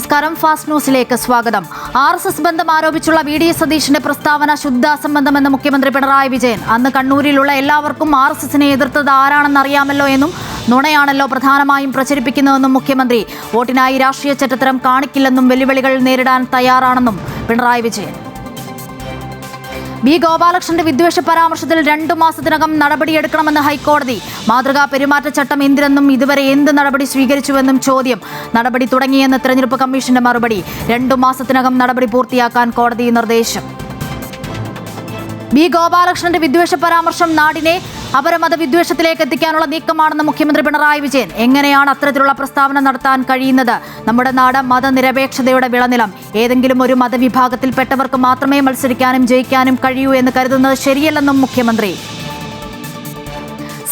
നമസ്കാരം. ഫാസ്റ്റ് ന്യൂസിലേക്ക് സ്വാഗതം. ആർഎസ്എസ് ബന്ധം ആരോപിച്ചുള്ള വി.ഡി. സതീഷിന്റെ പ്രസ്താവന ശുദ്ധ അസംബന്ധമെന്ന് മുഖ്യമന്ത്രി പിണറായി വിജയൻ. അന്ന് കണ്ണൂരിലുള്ള എല്ലാവർക്കും ആർഎസ്എസിനെ എതിർത്തത് ആരാണെന്നറിയാമല്ലോ എന്നും നുണയാണല്ലോ പ്രധാനമായും പ്രചരിപ്പിക്കുന്നതെന്നും മുഖ്യമന്ത്രി. വോട്ടിനായി രാഷ്ട്രീയ ചരിത്രം കാണിക്കില്ലെന്നും വെല്ലുവിളികൾ നേരിടാൻ തയ്യാറാണെന്നും പിണറായി വിജയൻ. ബി ഗോപാലകൃഷ്ണന്റെ വിദ്വേഷ പരാമർശത്തിൽ 2 മാസത്തിനകം നടപടിയെടുക്കണമെന്ന് ഹൈക്കോടതി. മാതൃകാ പെരുമാറ്റച്ചട്ടം എന്തിനെന്നും ഇതുവരെ എന്ത് നടപടി സ്വീകരിച്ചുവെന്നും ചോദ്യം. നടപടി തുടങ്ങിയെന്ന് തെരഞ്ഞെടുപ്പ് കമ്മീഷന്റെ മറുപടി. 2 മാസത്തിനകം നടപടി പൂർത്തിയാക്കാൻ കോടതി നിർദ്ദേശം. ബി ഗോപാലകൃഷ്ണന്റെ വിദ്വേഷ പരാമർശം നാടിനെ അപരമത വിദ്വേഷത്തിലേക്ക് എത്തിക്കാനുള്ള നീക്കമാണെന്ന് മുഖ്യമന്ത്രി പിണറായി വിജയൻ. എങ്ങനെയാണ് അത്തരത്തിലുള്ള പ്രസ്താവന നടത്താൻ കഴിയുന്നത്? നമ്മുടെ നാട് മതനിരപേക്ഷതയുടെ വിളനിലം. ഏതെങ്കിലും ഒരു മതവിഭാഗത്തിൽപ്പെട്ടവർക്ക് മാത്രമേ മത്സരിക്കാനും ജയിക്കാനും കഴിയൂ എന്ന് കരുതുന്നത് ശരിയല്ലെന്നും മുഖ്യമന്ത്രി.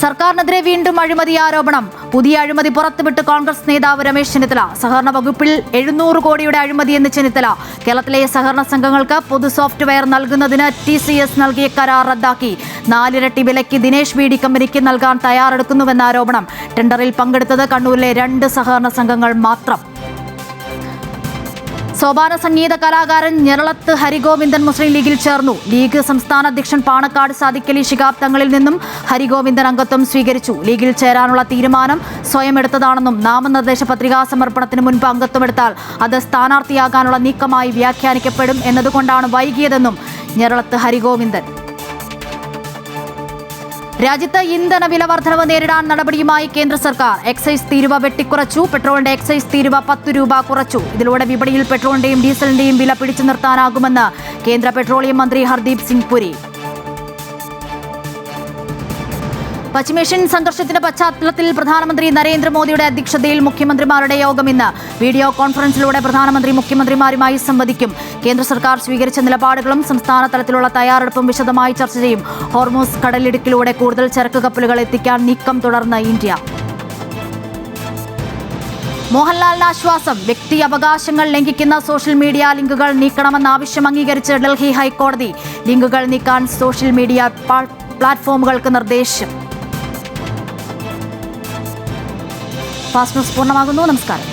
സർക്കാരിനെതിരെ വീണ്ടും അഴിമതി ആരോപണം. പുതിയ അഴിമതി പുറത്തുവിട്ട് കോൺഗ്രസ് നേതാവ് രമേശ് ചെന്നിത്തല. സഹകരണ വകുപ്പിൽ 700 കോടിയുടെ അഴിമതിയെന്ന് ചെന്നിത്തല. കേരളത്തിലെ സഹകരണ സംഘങ്ങൾക്ക് പൊതു സോഫ്റ്റ്വെയർ നൽകുന്നതിന് TCS നൽകിയ കരാർ റദ്ദാക്കി. 4 ഇരട്ടി വിലയ്ക്ക് ദിനേശ് ബി.ഡി. കമ്പനിക്ക് നൽകാൻ തയ്യാറെടുക്കുന്നുവെന്ന ആരോപണം. ടെൻഡറിൽ പങ്കെടുത്തത് കണ്ണൂരിലെ 2 സഹകരണ സംഘങ്ങൾ മാത്രം. സോപാന സംഗീത കലാകാരൻ ഞെരളത്ത് ഹരിഗോവിന്ദൻ മുസ്ലിം ലീഗിൽ ചേർന്നു. ലീഗ് സംസ്ഥാന അധ്യക്ഷൻ പാണക്കാട് സാദിഖ് അലി ശിഹാബ് തങ്ങളിൽ നിന്നും ഹരിഗോവിന്ദൻ അംഗത്വം സ്വീകരിച്ചു. ലീഗിൽ ചേരാനുള്ള തീരുമാനം സ്വയം എടുത്തതാണെന്നും നാമനിർദ്ദേശ പത്രികാ സമർപ്പണത്തിന് മുൻപ് അംഗത്വമെടുത്താൽ അത് സ്ഥാനാർത്ഥിയാകാനുള്ള നീക്കമായി വ്യാഖ്യാനിക്കപ്പെടും എന്നതുകൊണ്ടാണ് വൈകിയതെന്നും ഞെരളത്ത് ഹരിഗോവിന്ദൻ. രാജ്യത്ത് ഇന്ധന വില വർധനവ് നേരിടാൻ നടപടിയുമായി കേന്ദ്ര സർക്കാർ. എക്സൈസ് തീരുവ വെട്ടിക്കുറച്ചു. പെട്രോളിന്റെ എക്സൈസ് തീരുവ 10 രൂപ കുറച്ചു. ഇതിലൂടെ വിപണിയിൽ പെട്രോളിന്റെയും ഡീസലിന്റെയും വില പിടിച്ചു നിർത്താനാകുമെന്ന് കേന്ദ്ര പെട്രോളിയം മന്ത്രി ഹർദീപ് സിംഗ് പുരി. പശ്ചിമേഷ്യൻ സംഘർഷത്തിന്റെ പശ്ചാത്തലത്തിൽ പ്രധാനമന്ത്രി നരേന്ദ്രമോദിയുടെ അധ്യക്ഷതയിൽ മുഖ്യമന്ത്രിമാരുടെ യോഗം ഇന്ന്. വീഡിയോ കോൺഫറൻസിലൂടെ പ്രധാനമന്ത്രി മുഖ്യമന്ത്രിമാരുമായി സംവദിക്കും. കേന്ദ്ര സർക്കാർ സ്വീകരിച്ച നിലപാടുകളും സംസ്ഥാന തലത്തിലുള്ള തയ്യാറെടുപ്പും വിശദമായി ചർച്ച ചെയ്യും. ഹോർമൂസ് കടലിടുക്കിലൂടെ കൂടുതൽ ചരക്ക് കപ്പലുകൾ എത്തിക്കാൻ നീക്കം തുടർന്ന് ഇന്ത്യ. മോഹൻലാലിന് ആശ്വാസം. വ്യക്തി അവകാശങ്ങൾ ലംഘിക്കുന്ന സോഷ്യൽ മീഡിയ ലിങ്കുകൾ നീക്കണമെന്ന ആവശ്യം അംഗീകരിച്ച് ഡൽഹി ഹൈക്കോടതി. ലിങ്കുകൾ നീക്കാൻ സോഷ്യൽ മീഡിയ പ്ലാറ്റ്ഫോമുകൾക്ക് നിർദ്ദേശം. ഫാസ്റ്റ് ന്യൂസ് പൂർണ്ണമാകുന്നു. നമസ്കാരം.